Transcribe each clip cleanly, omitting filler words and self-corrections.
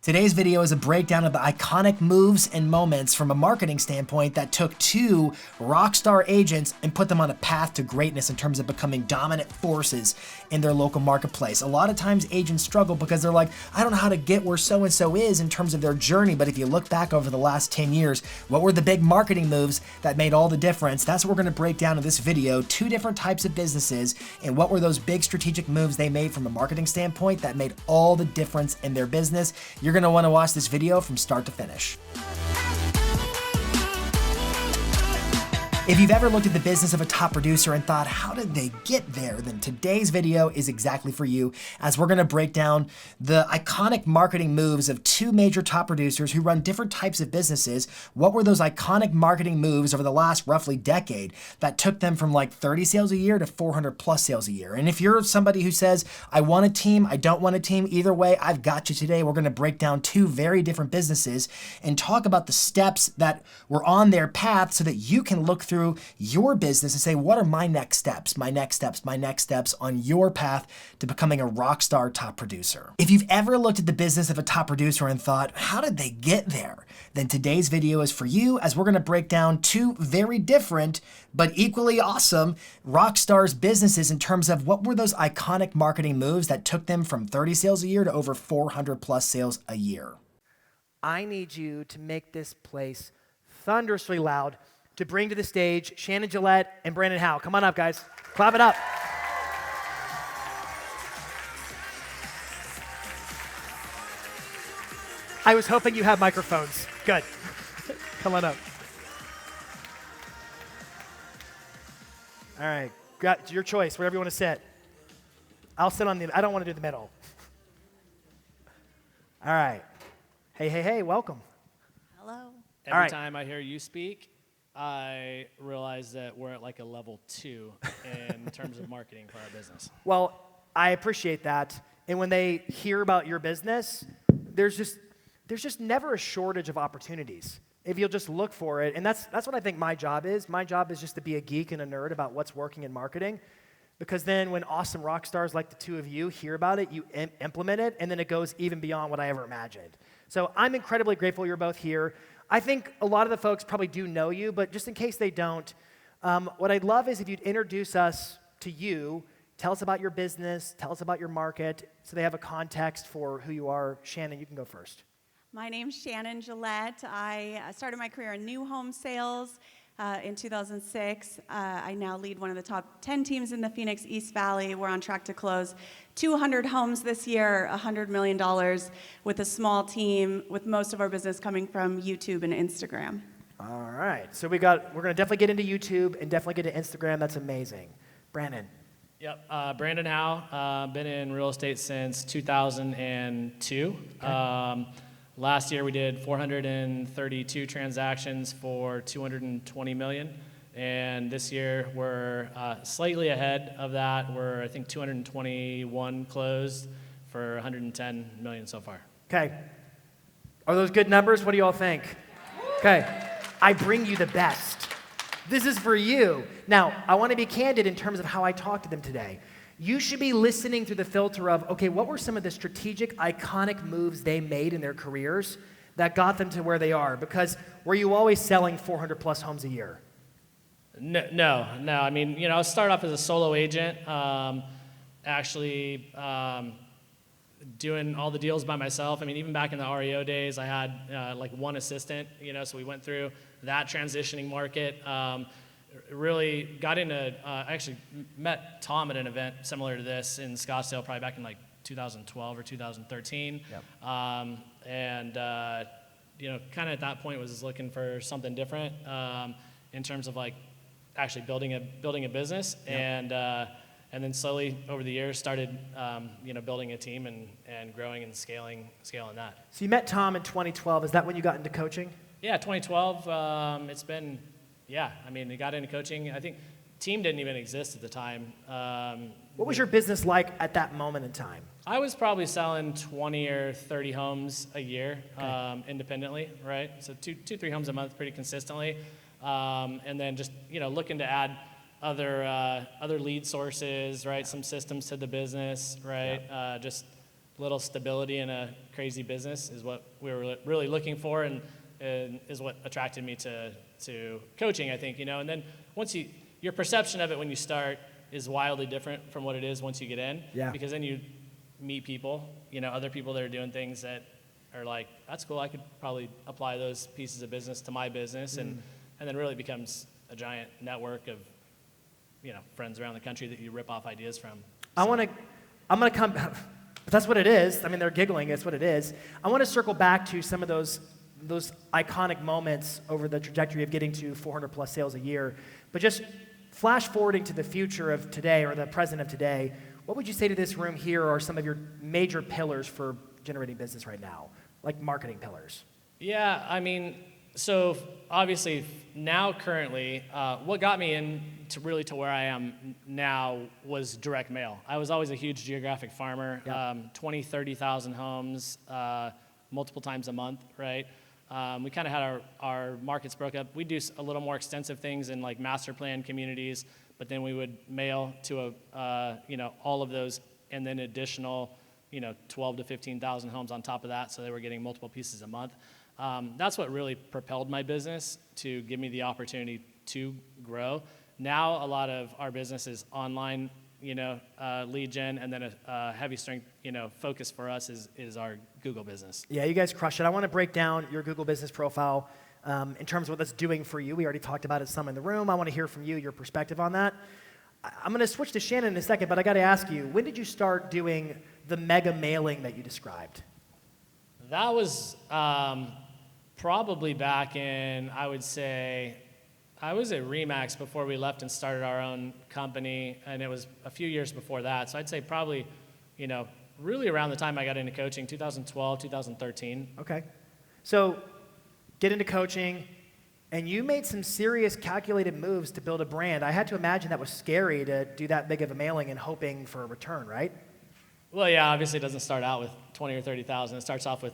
Today's video is a breakdown of the iconic moves and moments from a marketing standpoint that took two rock star agents and put them on a path to greatness in terms of becoming dominant forces in their local marketplace. A lot of times agents struggle because they're like, I don't know how to get where so-and-so is in terms of their journey, but if you look back over the last 10 years, what were the big marketing moves that made all the difference? That's what we're gonna break down in this video, two different types of businesses, and what were those big strategic moves they made from a marketing standpoint that made all the difference in their business. You're gonna wanna watch this video from start to finish. If you've ever looked at the business of a top producer and thought, how did they get there? Then today's video is exactly for you, as we're gonna break down the iconic marketing moves of two major top producers who run different types of businesses. What were those iconic marketing moves over the last roughly decade that took them from like 30 sales a year to 400 plus sales a year? And if you're somebody who says, I want a team, I don't want a team, either way, I've got you today. We're gonna break down two very different businesses and talk about the steps that were on their path so that you can look through your business and say, what are my next steps on your path to becoming a rock star top producer? If you've ever looked at the business of a top producer and thought, how did they get there? Then today's video is for you, as we're gonna break down two very different but equally awesome rock stars businesses in terms of what were those iconic marketing moves that took them from 30 sales a year to over 400 plus sales a year. I need you to make this place thunderously loud to bring to the stage Shannon, Gillette, and Brandon Howe. Come on up, guys. Clap it up. I was hoping you had microphones. Good. Come on up. All right. Got your choice, wherever you want to sit. I'll sit on I don't want to do the middle. All right. Hey, welcome. Hello. Every time I hear you speak, I realize that we're at like a level 2 in terms of marketing for our business. Well, I appreciate that. And when they hear about your business, there's just never a shortage of opportunities if you'll just look for it. And that's what I think my job is. My job is just to be a geek and a nerd about what's working in marketing. Because then when awesome rock stars like the two of you hear about it, you implement it, and then it goes even beyond what I ever imagined. So I'm incredibly grateful you're both here. I think a lot of the folks probably do know you, but just in case they don't, what I'd love is if you'd introduce us to you, tell us about your business, tell us about your market, so they have a context for who you are. Shannon, you can go first. My name's Shannon Gillette. I started my career in new home sales in 2006. I now lead one of the top 10 teams in the Phoenix East Valley. We're on track to close 200 homes this year, $100 million with a small team, with most of our business coming from YouTube and Instagram. All right, so we're gonna definitely get into YouTube and definitely get to Instagram. That's amazing. Brandon. Yep, Brandon Howe, been in real estate since 2002. Okay. Last year we did 432 transactions for $220 million. And this year we're slightly ahead of that. We're, I think, 221 closed for $110 million so far. Okay. Are those good numbers? What do you all think? Okay. I bring you the best. This is for you. Now, I want to be candid in terms of how I talk to them today. You should be listening through the filter of, okay, what were some of the strategic, iconic moves they made in their careers that got them to where they are? Because were you always selling 400 plus homes a year? No. I mean, I started off as a solo agent, doing all the deals by myself. I mean, even back in the REO days, I had like one assistant, so we went through that transitioning market. Really got into, I actually met Tom at an event similar to this in Scottsdale, probably back in like 2012 or 2013. Yep. Kind of at that point was looking for something different in terms of like actually building a business. Yep. And then slowly over the years started, building a team and growing and scaling that. So you met Tom in 2012. Is that when you got into coaching? Yeah, 2012. It's been, I got into coaching. I think team didn't even exist at the time. What was your business like at that moment in time? I was probably selling 20 or 30 homes a year, okay. Independently, right? So 3 homes a month pretty consistently. And then just, looking to add other lead sources, right? Some systems to the business, right? Yeah. Just little stability in a crazy business is what we were really looking for, and is what attracted me to coaching, I think, and then once your perception of it when you start is wildly different from what it is once you get in, because then you meet people, other people that are doing things that are like, that's cool, I could probably apply those pieces of business to my business, and then really becomes a giant network of, friends around the country that you rip off ideas from. I'm going to come, but that's what it is. I mean, they're giggling, it's what it is. I want to circle back to some of those iconic moments over the trajectory of getting to 400 plus sales a year, but just flash forwarding to the future of today or the present of today, what would you say to this room here are some of your major pillars for generating business right now, like marketing pillars? Yeah, I mean, so obviously now currently, what got me to where I am now was direct mail. I was always a huge geographic farmer, 20, 30,000 homes, multiple times a month, right? We kind of had our markets broke up. We do a little more extensive things in like master plan communities, but then we would mail to all of those, and then additional 12 to 15,000 homes on top of that, so they were getting multiple pieces a month. That's what really propelled my business to give me the opportunity to grow. Now a lot of our business is online, lead gen, and then a heavy strength, focus for us is our Google business. Yeah, you guys crush it. I want to break down your Google business profile in terms of what that's doing for you. We already talked about it some in the room. I want to hear from you, your perspective on that. I'm going to switch to Shannon in a second, but I got to ask you, when did you start doing the mega mailing that you described? That was probably back in, I would say, I was at Remax before we left and started our own company, and it was a few years before that. So I'd say probably, really around the time I got into coaching, 2012, 2013. Okay. So get into coaching, and you made some serious calculated moves to build a brand. I had to imagine that was scary to do that big of a mailing and hoping for a return, right? Well, yeah, obviously it doesn't start out with 20 or 30,000. It starts off with,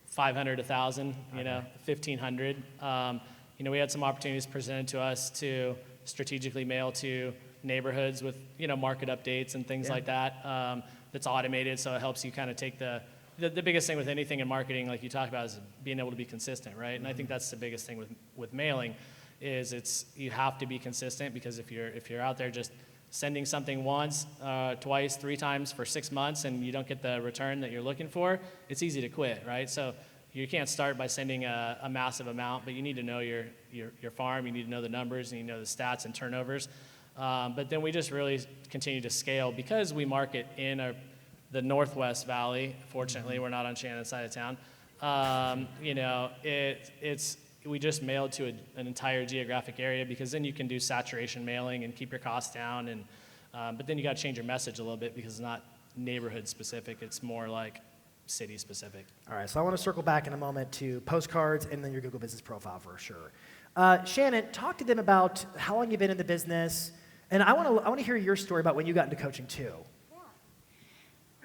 500, 1,000, 1,500. We had some opportunities presented to us to strategically mail to neighborhoods with, market updates and things like that. That's automated, so it helps you kind of take the biggest thing with anything in marketing, like you talk about, is being able to be consistent, right? And I think that's the biggest thing with mailing, is you have to be consistent, because if you're out there just sending something once, twice, 3 times for 6 months, and you don't get the return that you're looking for, it's easy to quit, right? So you can't start by sending a massive amount, but you need to know your farm, you need to know the numbers, and you know the stats and turnovers. But then we just really continue to scale because we market in the Northwest Valley. Fortunately, we're not on Shannon's side of town. We just mailed to an entire geographic area, because then you can do saturation mailing and keep your costs down. And but then you got to change your message a little bit, because it's not neighborhood specific. It's more like city specific. All right, so I want to circle back in a moment to postcards and then your Google business profile for sure. Shannon, talk to them about how long you've been in the business, and I want to hear your story about when you got into coaching too.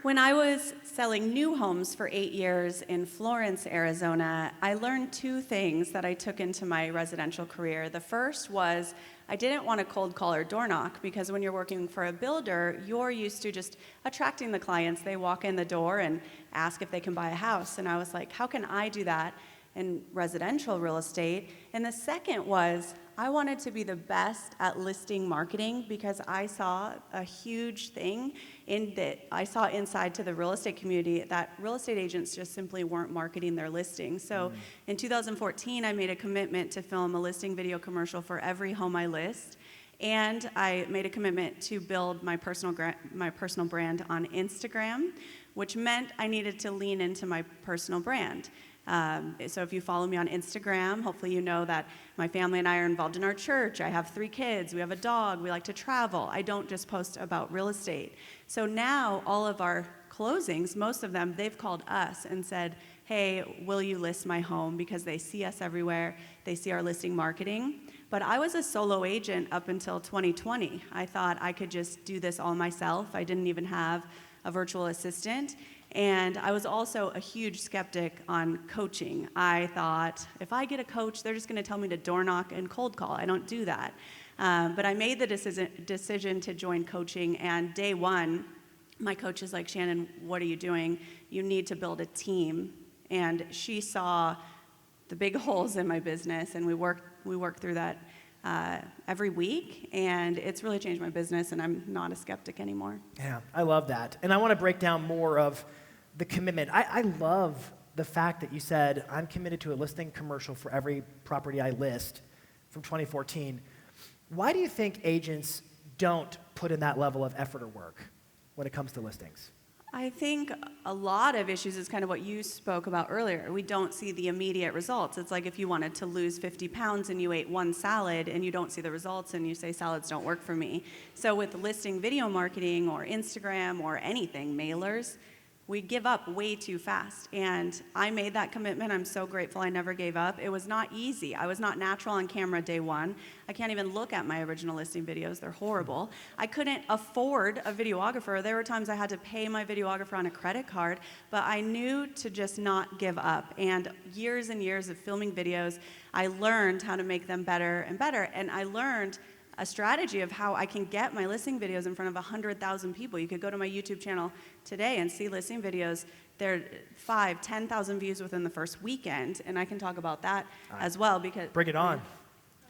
When I was selling new homes for 8 years in Florence, Arizona, I learned 2 things that I took into my residential career. The first was I didn't want to cold call or door knock, because when you're working for a builder, you're used to just attracting the clients. They walk in the door and ask if they can buy a house. And I was like, how can I do that in residential real estate? And the second was I wanted to be the best at listing marketing, because I saw a huge thing I saw inside to the real estate community, that real estate agents just simply weren't marketing their listings. So in 2014, I made a commitment to film a listing video commercial for every home I list. And I made a commitment to build my personal brand on Instagram, which meant I needed to lean into my personal brand. So if you follow me on Instagram, hopefully you know that my family and I are involved in our church. I have 3 kids. We have a dog. We like to travel. I don't just post about real estate. So now all of our closings, most of them, they've called us and said, hey, will you list my home? Because they see us everywhere. They see our listing marketing. But I was a solo agent up until 2020. I thought I could just do this all myself. I didn't even have a virtual assistant. And I was also a huge skeptic on coaching. I thought, if I get a coach, they're just going to tell me to door knock and cold call. I don't do that. But I made the decision to join coaching, and day one, my coach is like, Shannon, what are you doing? You need to build a team. And she saw the big holes in my business, and we worked through that every week, and it's really changed my business, and I'm not a skeptic anymore. Yeah, I love that. And I want to break down more of the commitment. I love the fact that you said, I'm committed to a listing commercial for every property I list from 2014. Why do you think agents don't put in that level of effort or work when it comes to listings? I think a lot of issues is kind of what you spoke about earlier. We don't see the immediate results. It's like if you wanted to lose 50 pounds and you ate one salad and you don't see the results and you say salads don't work for me. So with listing video marketing or Instagram or anything, mailers, we give up way too fast. And I made that commitment. I'm so grateful I never gave up. It was not easy. I was not natural on camera day one. I can't even look at my original listing videos. They're horrible. I couldn't afford a videographer. There were times I had to pay my videographer on a credit card, but I knew to just not give up. And years and years of filming videos, I learned how to make them better and better. And I learned a strategy of how I can get my listing videos in front of 100,000 people. You could go to my YouTube channel today and see listing videos. They're 5,000, 10,000 views within the first weekend, and I can talk about that as well because... Bring it on.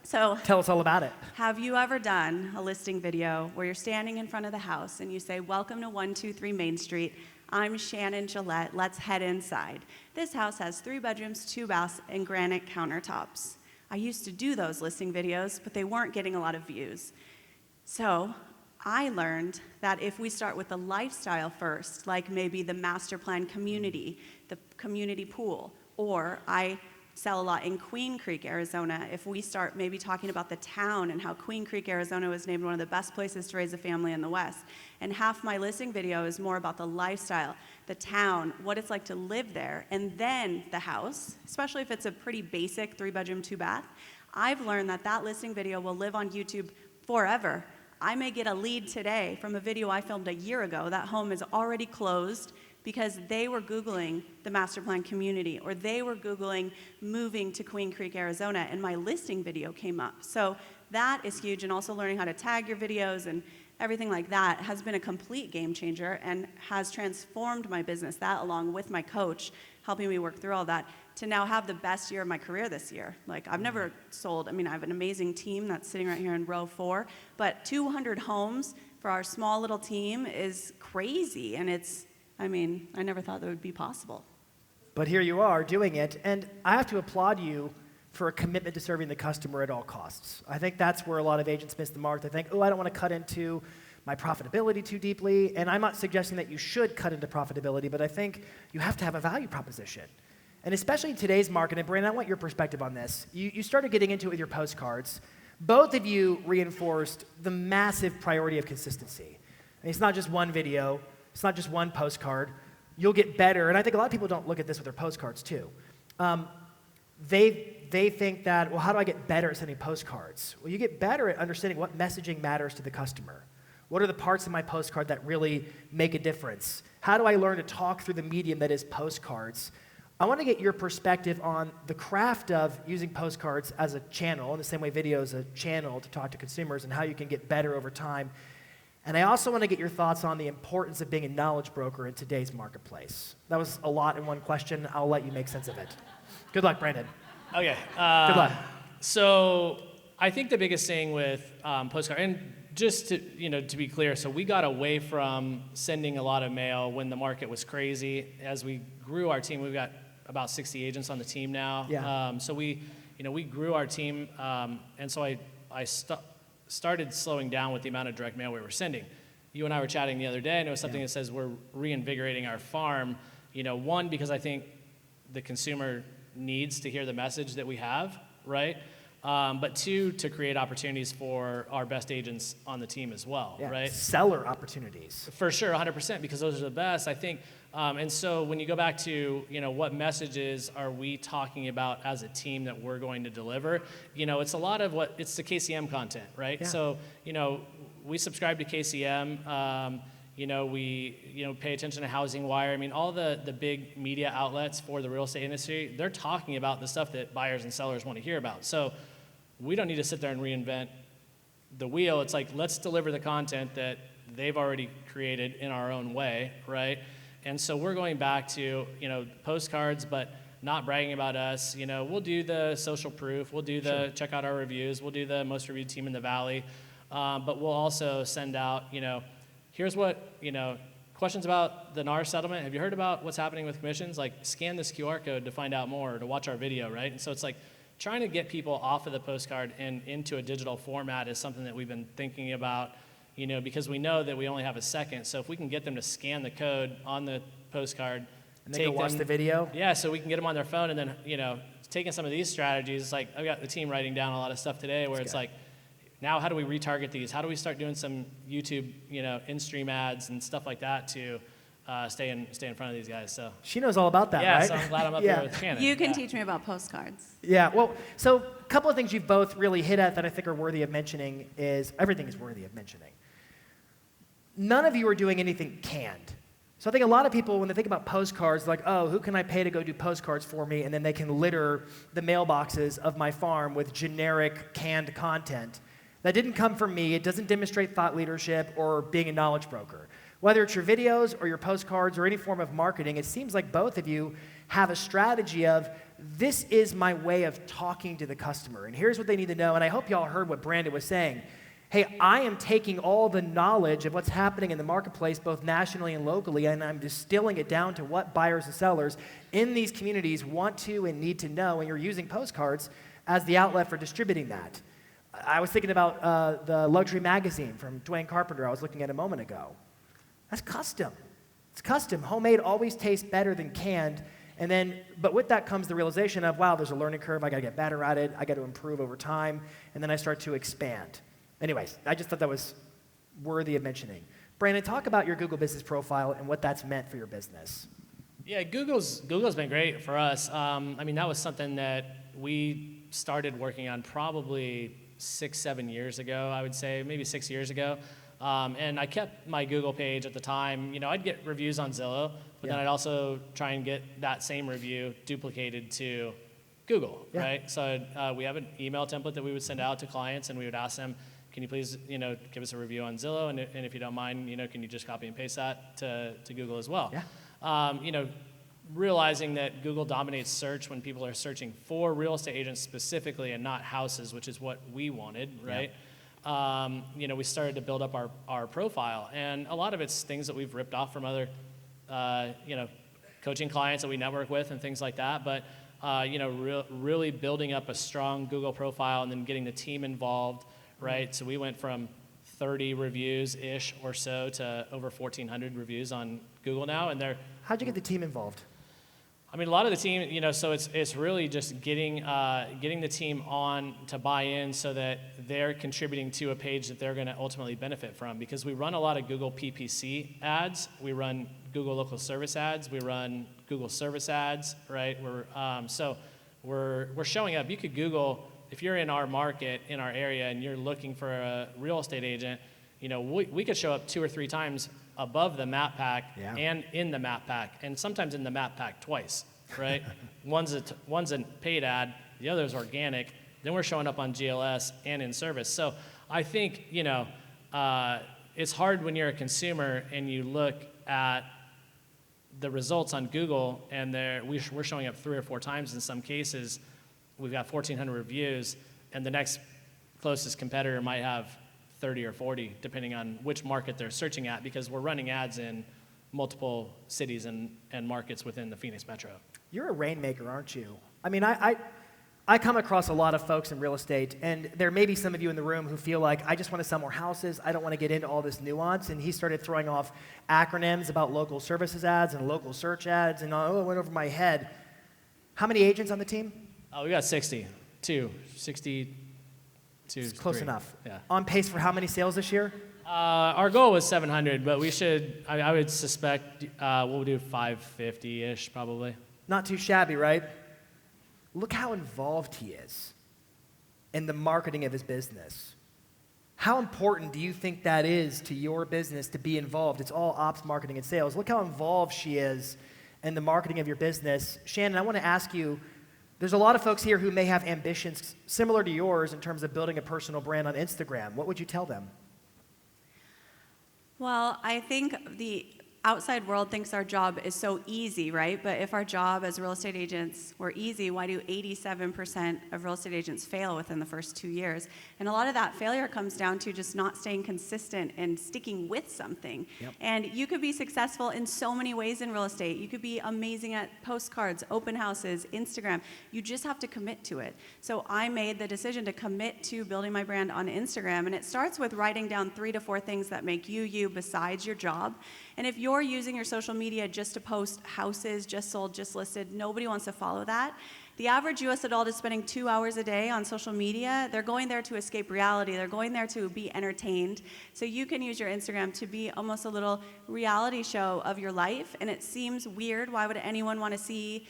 So, tell us all about it. Have you ever done a listing video where you're standing in front of the house and you say, welcome to 123 Main Street. I'm Shannon Gillette. Let's head inside. This house has 3 bedrooms, 2 baths, and granite countertops. I used to do those listing videos, but they weren't getting a lot of views. So I learned that if we start with the lifestyle first, like maybe the master plan community, the community pool, or I sell a lot in Queen Creek, Arizona, if we start maybe talking about the town and how Queen Creek, Arizona was named one of the best places to raise a family in the West, and half my listing video is more about the lifestyle, the town, what it's like to live there, and then the house, especially if it's a pretty basic 3-bedroom, 2-bath, I've learned that that listing video will live on YouTube forever. I may get a lead today from a video I filmed a year ago. That home is already closed because they were Googling the master plan community, or they were Googling moving to Queen Creek, Arizona, and my listing video came up. So that is huge, and also learning how to tag your videos and everything like that has been a complete game changer and has transformed my business. That, along with my coach, helping me work through all that, to now have the best year of my career this year. Like, I've never sold, I mean, I have an amazing team that's sitting right here in row 4, but 200 homes for our small little team is crazy, and it's, I mean, I never thought that would be possible. But here you are doing it, and I have to applaud you for a commitment to serving the customer at all costs. I think that's where a lot of agents miss the mark. They think, oh, I don't want to cut into my profitability too deeply, and I'm not suggesting that you should cut into profitability, but I think you have to have a value proposition. And especially in today's market, and Brandon, I want your perspective on this. You started getting into it with your postcards. Both of you reinforced the massive priority of consistency. And it's not just one video, it's not just one postcard. You'll get better, and I think a lot of people don't look at this with their postcards too. They think that, well, how do I get better at sending postcards? Well, you get better at understanding what messaging matters to the customer. What are the parts of my postcard that really make a difference? How do I learn to talk through the medium that is postcards? I want to get your perspective on the craft of using postcards as a channel, in the same way video is a channel to talk to consumers, and how you can get better over time. And I also want to get your thoughts on the importance of being a knowledge broker in today's marketplace. That was a lot in one question. I'll let you make sense of it. Good luck, Brandon. Okay. Good luck. So I think the biggest thing with postcard, and just to be clear, so we got away from sending a lot of mail when the market was crazy. As we grew our team, we've got about 60 agents on the team now. Yeah. So we grew our team, and so I started slowing down with the amount of direct mail we were sending. You and I were chatting the other day, and it was something that says we're reinvigorating our farm. One, because I think the consumer needs to hear the message that we have, right? But 2, to create opportunities for our best agents on the team as well, right? Seller opportunities. For sure, 100%, because those are the best, I think. And so when you go back to, what messages are we talking about as a team that we're going to deliver, it's a lot of it's the KCM content, right? Yeah. So, we subscribe to KCM. We pay attention to Housing Wire. I mean, all the big media outlets for the real estate industry, they're talking about the stuff that buyers and sellers want to hear about. So we don't need to sit there and reinvent the wheel. It's like, let's deliver the content that they've already created in our own way, right? And so we're going back to, postcards, but not bragging about us. We'll do the social proof, we'll do the check out our reviews, we'll do the most reviewed team in the Valley, but we'll also send out, here's what, questions about the NAR settlement. Have you heard about what's happening with commissions? Like, scan this QR code to find out more, or to watch our video, right? And so it's like trying to get people off of the postcard and into a digital format is something that we've been thinking about, because we know that we only have a second. So if we can get them to scan the code on the postcard, and they can watch the video? Yeah, so we can get them on their phone, and then, taking some of these strategies, like I've got the team writing down a lot of stuff today where it's like, now how do we retarget these? How do we start doing some YouTube, in-stream ads and stuff like that to stay in front of these guys? So she knows all about that, yeah, right? so I'm glad I'm up here with Shannon. You can teach me about postcards. Yeah, well, so a couple of things you've both really hit at that I think are worthy of mentioning is everything is worthy of mentioning. None of you are doing anything canned. So I think a lot of people, when they think about postcards, like, oh, who can I pay to go do postcards for me? And then they can litter the mailboxes of my farm with generic canned content. That didn't come from me. It doesn't demonstrate thought leadership or being a knowledge broker. Whether it's your videos or your postcards or any form of marketing, it seems like both of you have a strategy of, this is my way of talking to the customer, and here's what they need to know. And I hope y'all heard what Brandon was saying. Hey, I am taking all the knowledge of what's happening in the marketplace, both nationally and locally, and I'm distilling it down to what buyers and sellers in these communities want to and need to know, and you're using postcards as the outlet for distributing that. I was thinking about the luxury magazine from Dwayne Carpenter I was looking at a moment ago. That's custom. It's custom. Homemade always tastes better than canned. But with that comes the realization of, wow, there's a learning curve. I got to get better at it. I got to improve over time. And then I start to expand. Anyways, I just thought that was worthy of mentioning. Brandon, talk about your Google business profile and what that's meant for your business. Yeah, Google's been great for us. That was something that we started working on probably 6-7 years ago, I would say, maybe 6 years ago. And I kept my Google page at the time. I'd get reviews on Zillow, but then I'd also try and get that same review duplicated to Google, right? So we have an email template that we would send out to clients, and we would ask them, can you please, give us a review on Zillow, and if you don't mind, can you just copy and paste that to Google as well? Yeah. Realizing that Google dominates search when people are searching for real estate agents specifically and not houses, which is what we wanted, right? Yeah. We started to build up our profile, and a lot of it's things that we've ripped off from other, coaching clients that we network with and things like that. But really building up a strong Google profile and then getting the team involved, right? So we went from 30 reviews-ish or so to over 1,400 reviews on Google now, and they're... How'd you get the team involved? A lot of the team, so it's really just getting the team on to buy in so that they're contributing to a page that they're going to ultimately benefit from. Because we run a lot of Google PPC ads, we run Google local service ads, we run Google service ads, right? We're showing up. You could Google, if you're in our market, in our area, and you're looking for a real estate agent, we could show up 2 or 3 times above the map pack and in the map pack, and sometimes in the map pack twice, right? One's a paid ad, the other's organic. Then we're showing up on GLS and in service. So I think, it's hard when you're a consumer and you look at the results on Google, and we're showing up 3 or 4 times in some cases. We've got 1,400 reviews, and the next closest competitor might have 30 or 40, depending on which market they're searching at, because we're running ads in multiple cities and markets within the Phoenix metro. You're a rainmaker, aren't you? I come across a lot of folks in real estate, and there may be some of you in the room who feel like, I just want to sell more houses, I don't want to get into all this nuance, and he started throwing off acronyms about local services ads and local search ads, and it went over my head. How many agents on the team? Oh, we got 62. It's close enough. Yeah. On pace for how many sales this year? Our goal was 700, but we should, I would suspect we'll do 550-ish probably. Not too shabby, right? Look how involved he is in the marketing of his business. How important do you think that is to your business to be involved? It's all ops, marketing, and sales. Look how involved she is in the marketing of your business. Shannon, I want to ask you, there's a lot of folks here who may have ambitions similar to yours in terms of building a personal brand on Instagram. What would you tell them? Well, I think the outside world thinks our job is so easy, right? But if our job as real estate agents were easy, why do 87% of real estate agents fail within the first 2 years? And a lot of that failure comes down to just not staying consistent and sticking with something. Yep. And you could be successful in so many ways in real estate. You could be amazing at postcards, open houses, Instagram. You just have to commit to it. So I made the decision to commit to building my brand on Instagram. And it starts with writing down 3 to 4 things that make you you besides your job. And if you're using your social media just to post houses, just sold, just listed, nobody wants to follow that. The average US adult is spending 2 hours a day on social media. They're going there to escape reality. They're going there to be entertained. So you can use your Instagram to be almost a little reality show of your life. And it seems weird. Why would anyone want to see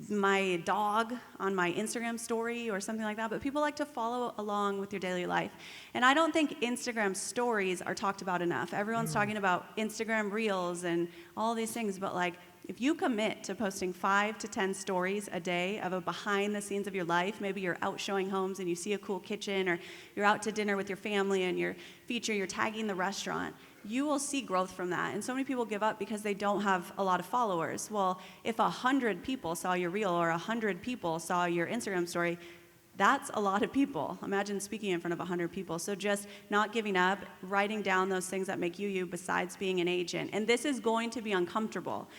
my dog on my Instagram story or something like that? But people like to follow along with your daily life. And I don't think Instagram stories are talked about enough. Everyone's talking about Instagram reels and all these things, but like, if you commit to posting 5 to 10 stories a day of a behind the scenes of your life, maybe you're out showing homes and you see a cool kitchen, or you're out to dinner with your family and you're tagging the restaurant, you will see growth from that. And so many people give up because they don't have a lot of followers. Well, if 100 people saw your reel or 100 people saw your Instagram story, that's a lot of people. Imagine speaking in front of 100 people. So just not giving up, writing down those things that make you you besides being an agent. And this is going to be uncomfortable.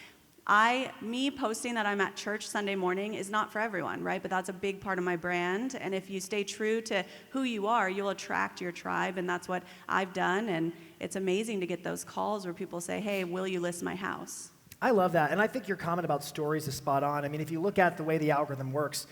Me posting that I'm at church Sunday morning is not for everyone, right? But that's a big part of my brand. And if you stay true to who you are, you'll attract your tribe. And that's what I've done. And it's amazing to get those calls where people say, hey, will you list my house? I love that. And I think your comment about stories is spot on. I mean, if you look at the way the algorithm works,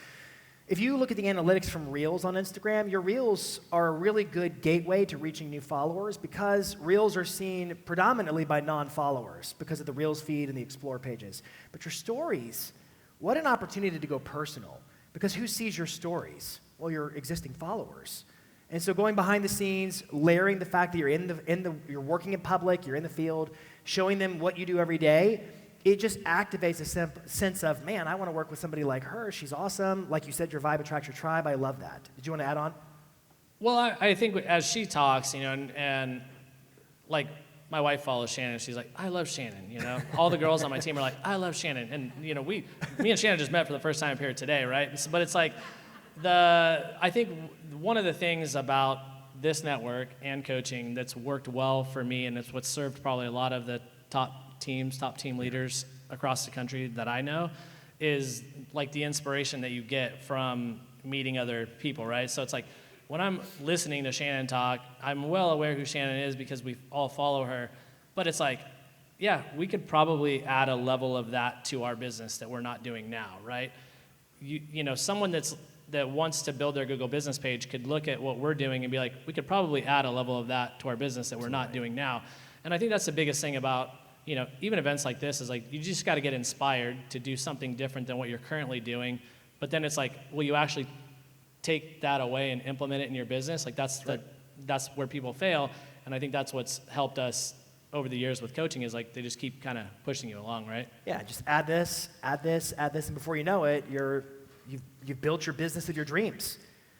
if you look at the analytics from Reels on Instagram, your Reels are a really good gateway to reaching new followers because Reels are seen predominantly by non-followers because of the Reels feed and the Explore pages. But your stories, what an opportunity to go personal, because who sees your stories? Well, your existing followers. And so going behind the scenes, layering the fact that you're working in public, you're in the field, showing them what you do every day, it just activates a sense of, man, I want to work with somebody like her. She's awesome. Like you said, your vibe attracts your tribe. I love that. Did you want to add on? Well, I think as she talks, and like my wife follows Shannon. She's like, I love Shannon. All the girls on my team are like, I love Shannon. And me and Shannon just met for the first time here today, right? But it's like I think one of the things about this network and coaching that's worked well for me, and it's what's served probably a lot of the top team leaders across the country that I know, is like the inspiration that you get from meeting other people, right? So it's like when I'm listening to Shannon talk, I'm well aware who Shannon is because we all follow her, but it's like, yeah, we could probably add a level of that to our business that we're not doing now, right? Someone that wants to build their Google business page could look at what we're doing and be like, we could probably add a level of that to our business that we're not doing now. And I think that's the biggest thing about even events like this is like, you just got to get inspired to do something different than what you're currently doing. But then it's like, will you actually take that away and implement it in your business? Like that's where people fail. And I think that's what's helped us over the years with coaching is like, they just keep kind of pushing you along, right? Yeah, just add this, and before you know it, you've built your business of your dreams.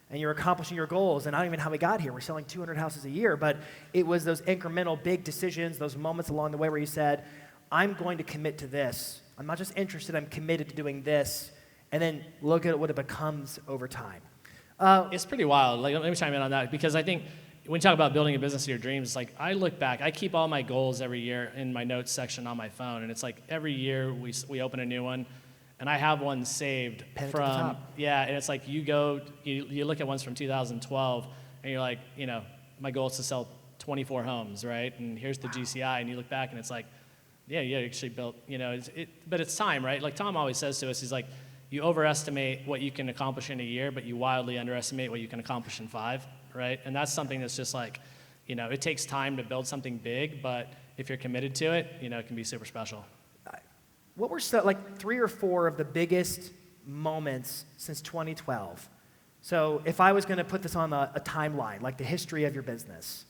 And you're accomplishing your goals. And I don't even know how we got here. We're selling 200 houses a year. But it was those incremental big decisions, those moments along the way where you said, I'm going to commit to this. I'm not just interested, I'm committed to doing this. And then look at what it becomes over time. It's pretty wild. Like, let me chime in on that, because I think when you talk about building a business of your dreams, it's like I look back, I keep all my goals every year in my notes section on my phone. And it's like every year we open a new one. And I have one saved from, yeah, and it's like you look at ones from 2012, and you're like, my goal is to sell 24 homes, right? And here's the GCI, and you look back, and it's like, yeah, you actually built, but it's time, right? Like Tom always says to us, he's like, you overestimate what you can accomplish in a year, but you wildly underestimate what you can accomplish in 5, right? And that's something that's just like, it takes time to build something big, but if you're committed to it, it can be super special. What were like 3 or 4 of the biggest moments since 2012? So if I was going to put this on a timeline, like the history of your business,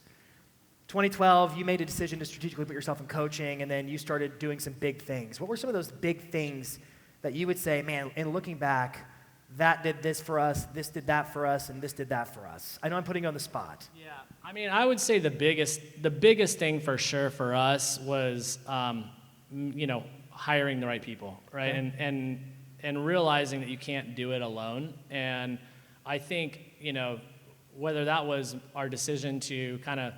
2012, you made a decision to strategically put yourself in coaching, and then you started doing some big things. What were some of those big things that you would say, man, in looking back, that did this for us, this did that for us, and this did that for us? I know I'm putting you on the spot. Yeah, I mean, I would say the biggest thing for sure for us was, hiring the right people, right? Okay. And realizing that you can't do it alone. And I think, whether that was our decision to kind of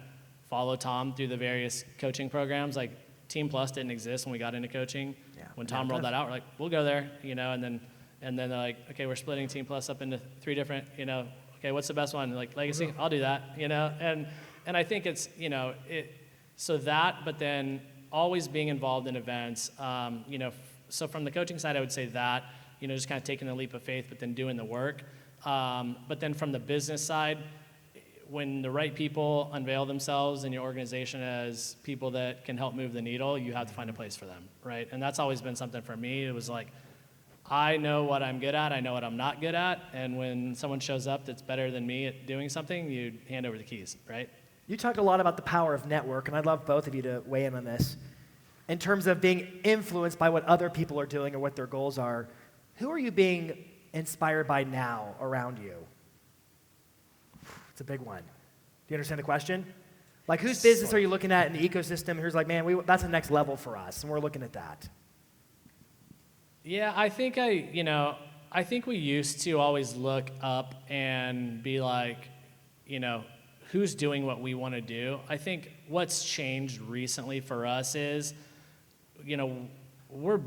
follow Tom through the various coaching programs, like Team Plus didn't exist when we got into coaching. Yeah. When Tom rolled that out, we're like, we'll go there, and then they're like, okay, we're splitting Team Plus up into 3 different, okay, what's the best one? Like Legacy, I'll do that, and I think it's, so that, but then always being involved in events, so from the coaching side, I would say that, just kind of taking the leap of faith, but then doing the work. But then from the business side, when the right people unveil themselves in your organization as people that can help move the needle, you have to find a place for them, right? And that's always been something for me. It was like, I know what I'm good at, I know what I'm not good at, and when someone shows up that's better than me at doing something, you hand over the keys, right? You talked a lot about the power of network, and I'd love both of you to weigh in on this. In terms of being influenced by what other people are doing or what their goals are, who are you being inspired by now around you? It's a big one. Do you understand the question? Like, whose business are you looking at in the ecosystem? Who's like, man, that's the next level for us, and we're looking at that. Yeah, I think we used to always look up and be like, who's doing what we want to do. I think what's changed recently for us is, we're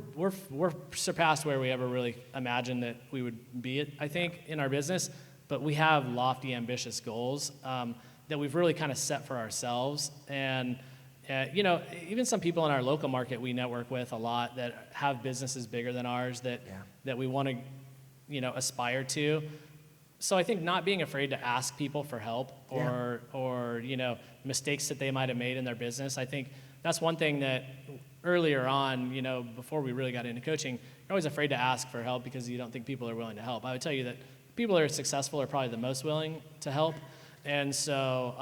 surpassed where we ever really imagined that we would be, I think, in our business, but we have lofty, ambitious goals that we've really kind of set for ourselves. And, even some people in our local market we network with a lot that have businesses bigger than ours that we want to, aspire to. So I think not being afraid to ask people for help or mistakes that they might have made in their business. I think that's one thing that earlier on, before we really got into coaching, you're always afraid to ask for help because you don't think people are willing to help. I would tell you that people that are successful are probably the most willing to help. And so,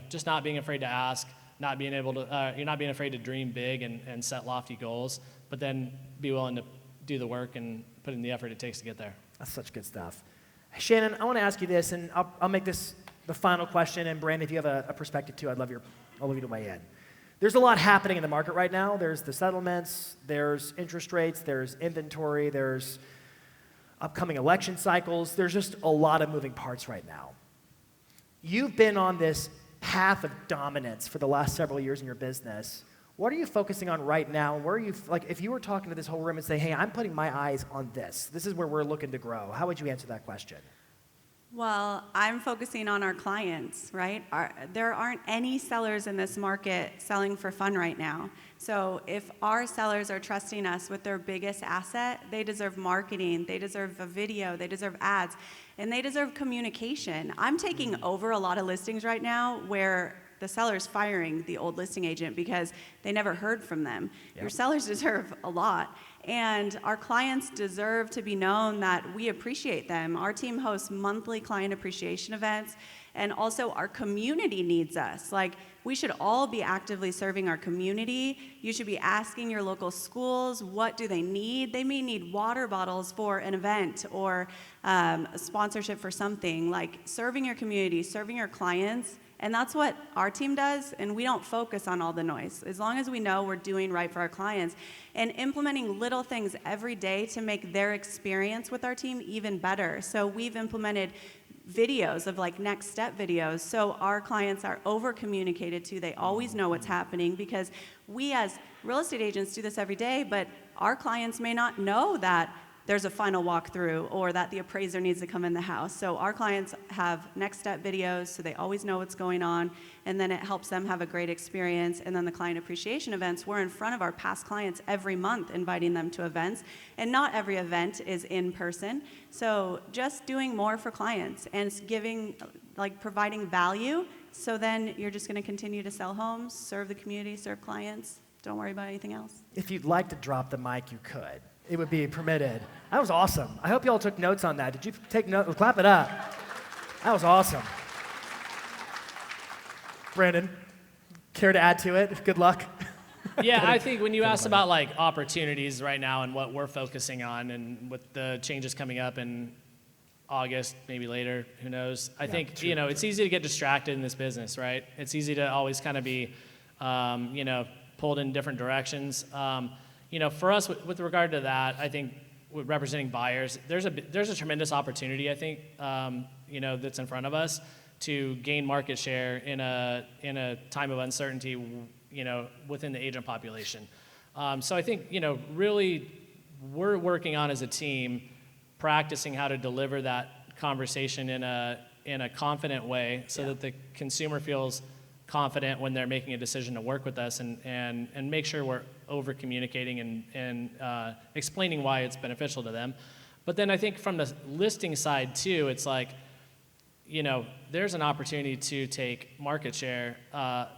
just not being afraid to ask, not being afraid to dream big and set lofty goals, but then be willing to do the work and put in the effort it takes to get there. That's such good stuff. Shannon, I want to ask you this, and I'll make this the final question, and Brandon, if you have a perspective too, I'd love you to weigh in. There's a lot happening in the market right now. There's the settlements, there's interest rates, there's inventory, there's upcoming election cycles. There's just a lot of moving parts right now. You've been on this path of dominance for the last several years in your business. What are you focusing on right now? And where are you, like, if you were talking to this whole room and say, hey, I'm putting my eyes on this. This is where we're looking to grow. How would you answer that question? Well, I'm focusing on our clients, right? There aren't any sellers in this market selling for fun right now. So if our sellers are trusting us with their biggest asset, they deserve marketing, they deserve a video, they deserve ads, and they deserve communication. I'm taking over a lot of listings right now where the seller's firing the old listing agent because they never heard from them. Yep. Your sellers deserve a lot. And our clients deserve to be known that we appreciate them. Our team hosts monthly client appreciation events, and also our community needs us. Like, we should all be actively serving our community. You should be asking your local schools, what do they need? They may need water bottles for an event or a sponsorship for something. Like, serving your community, serving your clients. And that's what our team does, and we don't focus on all the noise. As long as we know we're doing right for our clients and implementing little things every day to make their experience with our team even better. So we've implemented videos of like next step videos so our clients are over communicated to. They always know what's happening because we as real estate agents do this every day, but our clients may not know that there's a final walkthrough or that the appraiser needs to come in the house. So our clients have next step videos so they always know what's going on, and then it helps them have a great experience. And then the client appreciation events, we're in front of our past clients every month inviting them to events, and not every event is in person. So just doing more for clients and giving, like, providing value, so then you're just gonna continue to sell homes, serve the community, serve clients. Don't worry about anything else. If you'd like to drop the mic, you could. It would be permitted. That was awesome. I hope you all took notes on that. Did you take notes? Clap it up. That was awesome. Brandon, care to add to it? Good luck. Yeah, I think when you asked about like opportunities right now and what we're focusing on, and with the changes coming up in August, maybe later, who knows? I think true. It's easy to get distracted in this business, right? It's easy to always kind of be, pulled in different directions. For us, with regard to that, I think with representing buyers, there's a tremendous opportunity, I think, that's in front of us to gain market share in a time of uncertainty, within the agent population. So I think, really we're working on as a team, practicing how to deliver that conversation in a confident way so that the consumer feels confident when they're making a decision to work with us, and make sure we're over communicating and explaining why it's beneficial to them. But then I think from the listing side too, it's like, there's an opportunity to take market share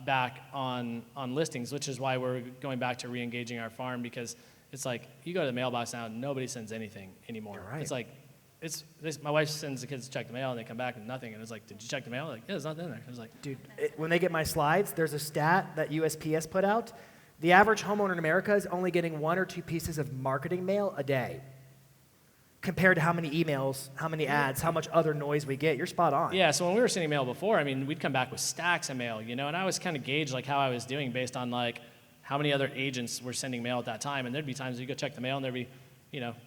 back on listings, which is why we're going back to re-engaging our farm, because it's like, you go to the mailbox now, nobody sends anything anymore. Right. It's like, my wife sends the kids to check the mail, and they come back with nothing, and it's like, did you check the mail? Like, yeah, there's nothing in there. I was like, dude, when they get my slides, there's a stat that USPS put out. The average homeowner in America is only getting 1 or 2 pieces of marketing mail a day, compared to how many emails, how many ads, how much other noise we get. You're spot on. Yeah, so when we were sending mail before, we'd come back with stacks of mail, and I was kind of gauge like how I was doing based on like how many other agents were sending mail at that time, and there'd be times you go check the mail and there'd be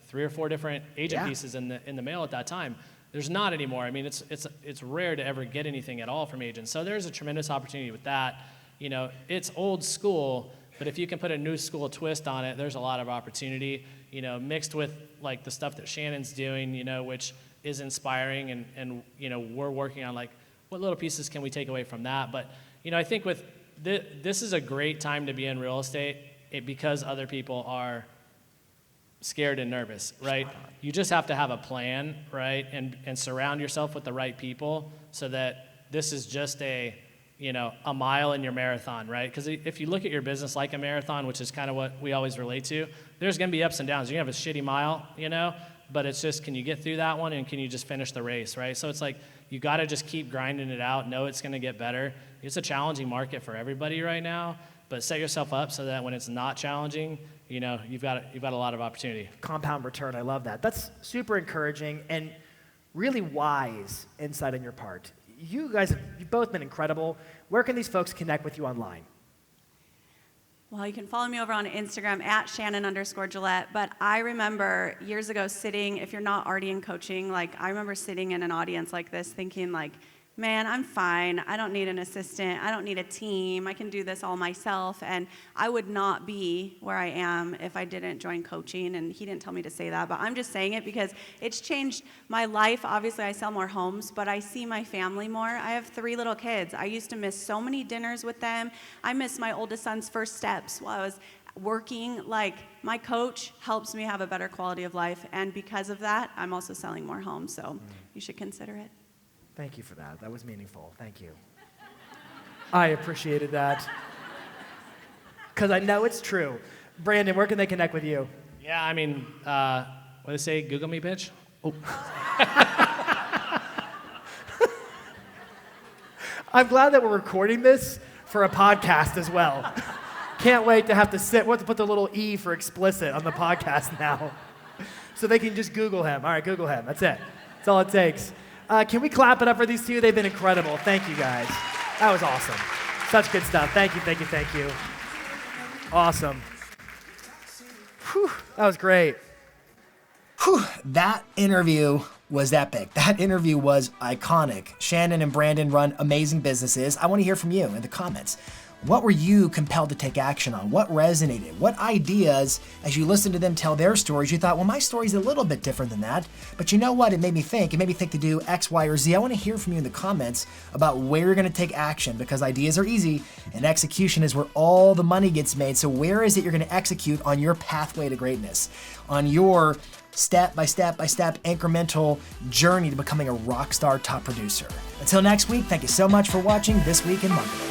3 or 4 different agent pieces in the mail at that time. There's not anymore. It's rare to ever get anything at all from agents. So there's a tremendous opportunity with that. It's old school, but if you can put a new school twist on it, there's a lot of opportunity, mixed with like the stuff that Shannon's doing, which is inspiring, and we're working on like what little pieces can we take away from that. But, I think with this is a great time to be in real estate because other people are scared and nervous, right? You just have to have a plan, right? And surround yourself with the right people so that this is just a mile in your marathon, right? Because if you look at your business like a marathon, which is kind of what we always relate to, there's going to be ups and downs. You're going to have a shitty mile, but it's just, can you get through that one, and can you just finish the race, right? So it's like, you got to just keep grinding it out, know it's going to get better. It's a challenging market for everybody right now, but set yourself up so that when it's not challenging, you've got a lot of opportunity. Compound return, I love that. That's super encouraging and really wise insight on your part. You guys, you've both been incredible. Where can these folks connect with you online? Well, you can follow me over on Instagram at Shannon_Gillette. But I remember years ago sitting, if you're not already in coaching, I remember sitting in an audience like this thinking man, I'm fine. I don't need an assistant. I don't need a team. I can do this all myself. And I would not be where I am if I didn't join coaching. And he didn't tell me to say that, but I'm just saying it because it's changed my life. Obviously, I sell more homes, but I see my family more. I have 3 little kids. I used to miss so many dinners with them. I missed my oldest son's first steps while I was working. My coach helps me have a better quality of life. And because of that, I'm also selling more homes. So you should consider it. Thank you for that. That was meaningful. Thank you. I appreciated that. Because I know it's true. Brandon, where can they connect with you? Yeah, what do they say? Google me, bitch? Oh. I'm glad that we're recording this for a podcast as well. Can't wait to have to put the little E for explicit on the podcast now. So they can just Google him. All right, Google him. That's it. That's all it takes. Can we clap it up for these 2? They've been incredible. Thank you, guys. That was awesome. Such good stuff. Thank you, thank you, thank you. Awesome. Whew, that was great. Whew, that interview was epic. That interview was iconic. Shannon and Brandon run amazing businesses. I want to hear from you in the comments. What were you compelled to take action on? What resonated? What ideas, as you listened to them tell their stories, you thought, well, my story's a little bit different than that. But you know what? It made me think. It made me think to do X, Y, or Z. I want to hear from you in the comments about where you're going to take action, because ideas are easy and execution is where all the money gets made. So where is it you're going to execute on your pathway to greatness, on your step-by-step incremental journey to becoming a rock star top producer? Until next week, thank you so much for watching This Week in Marketing.